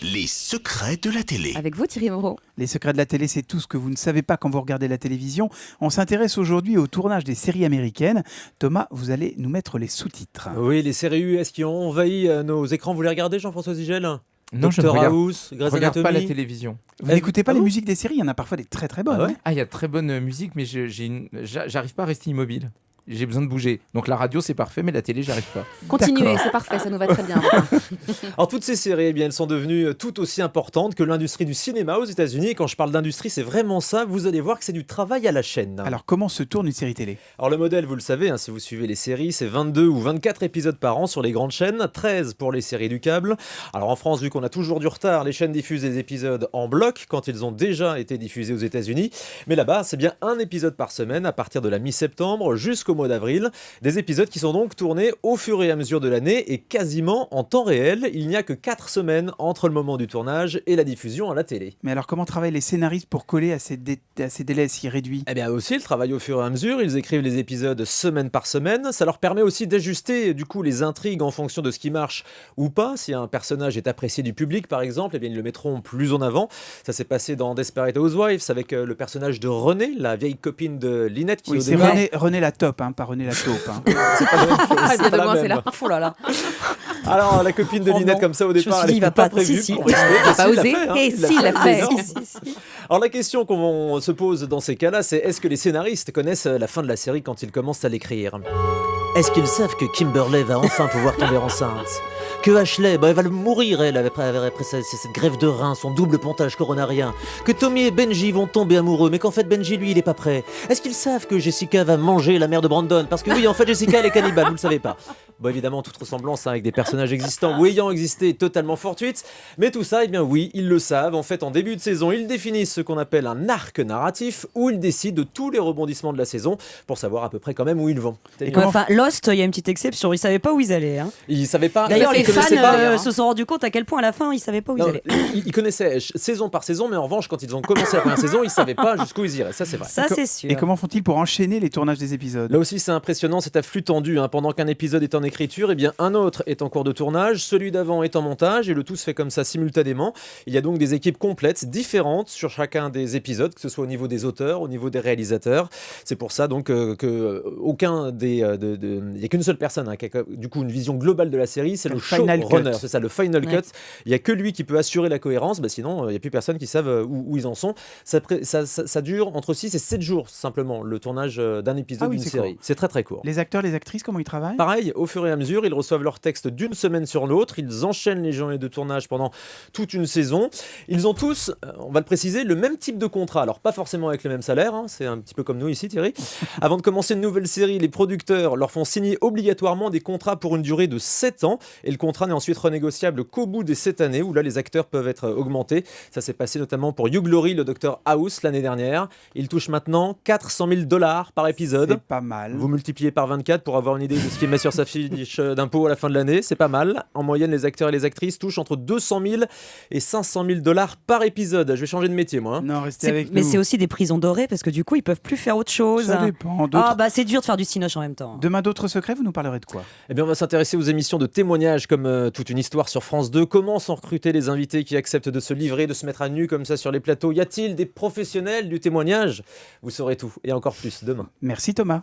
Les secrets de la télé. Avec vous, Thierry Moreau. Les secrets de la télé, c'est tout ce que vous ne savez pas quand vous regardez la télévision. On s'intéresse aujourd'hui au tournage des séries américaines. Thomas, vous allez nous mettre les sous-titres. Oui, les séries US qui ont envahi nos écrans. Vous les regardez, Jean-François Zigel? Non, je ne Dr regarde, House, Grey's regarde pas la Anatomy. télévision. Vous n'écoutez pas Ah les bon musiques des séries? Il y en a parfois des très très bonnes. Ah ouais hein. Ah, il y a de très bonne musique, mais j'arrive pas à rester immobile. J'ai besoin de bouger. Donc la radio, c'est parfait, mais la télé, j'arrive pas. Continuez, D'accord. c'est parfait, ça nous va très bien. Alors toutes ces séries, eh bien, elles sont devenues tout aussi importantes que l'industrie du cinéma aux États-Unis. Et quand je parle d'industrie, c'est vraiment ça. Vous allez voir que c'est du travail à la chaîne. Alors comment se tourne une série télé? Alors le modèle, vous le savez, hein, si vous suivez les séries, c'est 22 ou 24 épisodes par an sur les grandes chaînes, 13 pour les séries du câble. Alors en France, vu qu'on a toujours du retard, les chaînes diffusent les épisodes en bloc quand ils ont déjà été diffusés aux États-Unis. Mais là-bas, c'est bien un épisode par semaine à partir de la mi-septembre jusqu'au mois d'avril. Des épisodes qui sont donc tournés au fur et à mesure de l'année et quasiment en temps réel. Il n'y a que 4 semaines entre le moment du tournage et la diffusion à la télé. Mais alors comment travaillent les scénaristes pour coller à ces délais si réduits? Eh bien aussi, ils travaillent au fur et à mesure, ils écrivent les épisodes semaine par semaine, ça leur permet aussi d'ajuster du coup les intrigues en fonction de ce qui marche ou pas. Si un personnage est apprécié du public par exemple, eh bien ils le mettront plus en avant. Ça s'est passé dans Desperate Housewives avec le personnage de Renée, la vieille copine de Lynette qui Oui, au c'est départ... René la top, pas René la taupe. C'est pas la même chose, Ah, c'est bien pas de la moi, c'est même. là. Oh là là. Alors la copine de Oh Lynette non. comme ça au Je me départ, suis dit, elle il va était pas pas- si, prévue si. pour rester. Il a pas Si, il l'a osé. fait, hein. Et Il l'a si, il l'a fait. Non. Si, si. Alors la question qu'on se pose dans ces cas-là, c'est est-ce que les scénaristes connaissent la fin de la série quand ils commencent à l'écrire? Est-ce qu'ils savent que Kimberly va enfin pouvoir tomber enceinte? Que Ashley, elle va mourir elle après cette grève de rein, son double pontage coronarien? Que Tommy et Benji vont tomber amoureux, mais qu'en fait Benji lui il est pas prêt? Est-ce qu'ils savent que Jessica va manger la mère de Brandon? Parce que oui, en fait Jessica elle est cannibale, vous le savez pas. Bon évidemment toute ressemblance avec des personnages existants ou ayant existé est totalement fortuite, mais tout ça, eh bien oui, ils le savent. En fait en début de saison, ils définissent ce qu'on appelle un arc narratif où ils décident de tous les rebondissements de la saison pour savoir à peu près quand même où ils vont. Enfin, Lost, il y a une petite exception. Ils savaient pas où ils allaient. Hein. Ils savaient pas. D'ailleurs, ils les fans connaissaient pas. se sont rendus compte à quel point à la fin ils savaient pas où ils Non, allaient. ils connaissaient saison par saison, mais en revanche, quand ils ont commencé la première saison, ils savaient pas jusqu'où ils iraient. Ça, c'est vrai. Ça, c'est sûr. Et comment font-ils pour enchaîner les tournages des épisodes? Là aussi, c'est impressionnant, c'est à flux tendu. Hein. Pendant qu'un épisode est en écriture, eh bien, un autre est en cours de tournage, celui d'avant est en montage, et le tout se fait comme ça simultanément. Il y a donc des équipes complètes, différentes sur chacun des épisodes, que ce soit au niveau des auteurs, au niveau des réalisateurs. C'est pour ça donc que aucun des, il y a qu'une seule personne hein, qui a du coup une vision globale de la série, c'est le Final showrunner, cut. c'est ça, le final Ouais. cut. Il y a que lui qui peut assurer la cohérence. Sinon, il n'y a plus personne qui savent où ils en sont. Ça dure entre 6 et 7 jours simplement le tournage d'un épisode Ah oui, d'une c'est série. court. C'est très très court. Les acteurs, les actrices, comment ils travaillent? Pareil, au fur et à mesure, ils reçoivent leur texte d'une semaine sur l'autre, ils enchaînent les journées de tournage pendant toute une saison. Ils ont tous, on va le préciser, le même type de contrat. Alors pas forcément avec le même salaire, hein, c'est un petit peu comme nous ici Thierry. Avant de commencer une nouvelle série, les producteurs leur font signer obligatoirement des contrats pour une durée de 7 ans et le contrat n'est ensuite renégociable qu'au bout des 7 années où là les acteurs peuvent être augmentés. Ça s'est passé notamment pour Hugh Laurie, le Dr House l'année dernière. Il touche maintenant $400,000 par épisode. C'est pas mal. Vous multipliez par 24 pour avoir une idée de ce qu'il met sur sa fiche d'impôt à la fin de l'année, c'est pas mal. En moyenne, les acteurs et les actrices touchent entre 200 000 et $500,000 par épisode. Je vais changer de métier, moi. Hein. Non, restez avec Mais nous. c'est aussi des prisons dorées parce que du coup ils peuvent plus faire autre chose. Ça dépend. D'autres- Ah bah c'est dur de faire du cinoche en même temps. Demain, d'autres secrets, vous nous parlerez de quoi? Eh bien, on va s'intéresser aux émissions de témoignages comme toute une histoire sur France 2. Comment sont recrutés les invités qui acceptent de se livrer, de se mettre à nu comme ça sur les plateaux? Y a-t-il des professionnels du témoignage? Vous saurez tout et encore plus demain. Merci Thomas.